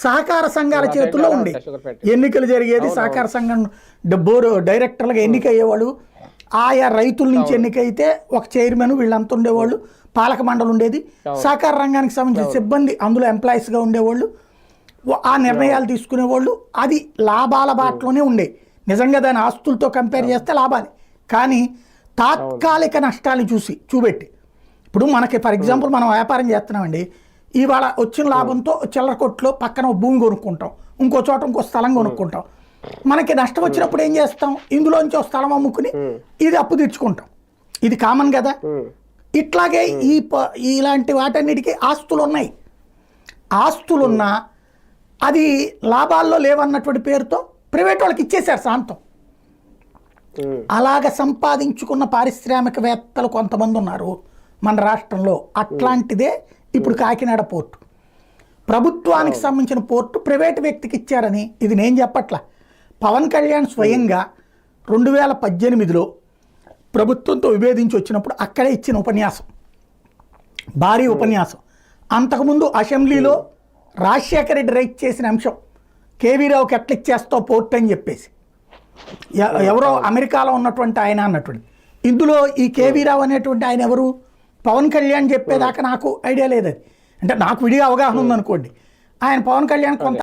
సహకార సంఘాల చేతుల్లో ఉండే ఎన్నికలు జరిగేది. సహకార సంఘం బోర్డు డైరెక్టర్లుగా ఎన్నిక అయ్యేవాళ్ళు, ఆయా రైతుల నుంచి ఎన్నికైతే ఒక చైర్మన్ వీళ్ళంతా ఉండేవాళ్ళు, పాలక మండలి ఉండేది. సహకార రంగానికి సంబంధించిన సిబ్బంది అందులో ఎంప్లాయీస్గా ఉండేవాళ్ళు, ఆ నిర్ణయాలు తీసుకునేవాళ్ళు. అది లాభాల బాటలోనే ఉండే. నిజంగా దాని ఆస్తులతో కంపేర్ చేస్తే లాభాలే, కానీ తాత్కాలిక నష్టాన్ని చూపెట్టి ఇప్పుడు మనకి ఫర్ ఎగ్జాంపుల్ మనం వ్యాపారం చేస్తున్నామండి, ఇవాళ వచ్చిన లాభంతో చిల్లర కొట్లో పక్కన భూమి కొనుక్కుంటాం, ఇంకో చోట ఇంకో స్థలం కొనుక్కుంటాం. మనకి నష్టం వచ్చినప్పుడు ఏం చేస్తాం, ఇందులోంచి ఒక స్థలం అమ్ముకుని ఇది అప్పు తీర్చుకుంటాం. ఇది కామన్ కదా. ఇట్లాగే ఇలాంటి వాటన్నిటికీ ఆస్తులు ఉన్నాయి. ఆస్తులున్నా అది లాభాల్లో లేవన్నటువంటి పేరుతో ప్రైవేట్ వాళ్ళకి ఇచ్చేశారు శాంతం. అలాగ సంపాదించుకున్న పారిశ్రామికవేత్తలు కొంతమంది ఉన్నారు మన రాష్ట్రంలో. అట్లాంటిదే ఇప్పుడు కాకినాడ పోర్టు. ప్రభుత్వానికి సంబంధించిన పోర్టు ప్రైవేట్ వ్యక్తికి ఇచ్చారని ఇది నేను చెప్పట్లా. పవన్ కళ్యాణ్ స్వయంగా 2018లో ప్రభుత్వంతో విభేదించి వచ్చినప్పుడు అక్కడే ఇచ్చిన ఉపన్యాసం, భారీ ఉపన్యాసం. అంతకుముందు అసెంబ్లీలో రాజశేఖర రెడ్డి రైట్ చేసిన అంశం, కేవీ రావుకి ఎట్లా ఇచ్చేస్తావు పోర్ట్ అని చెప్పేసి, ఎవరో అమెరికాలో ఉన్నటువంటి ఆయన అన్నటువంటి. ఇందులో ఈ కేవీ రావు అనేటువంటి ఆయన ఎవరు, పవన్ కళ్యాణ్ చెప్పేదాకా నాకు ఐడియా లేదు. అది అంటే నాకు విడిగా అవగాహన ఉందనుకోండి. ఆయన పవన్ కళ్యాణ్ కొంత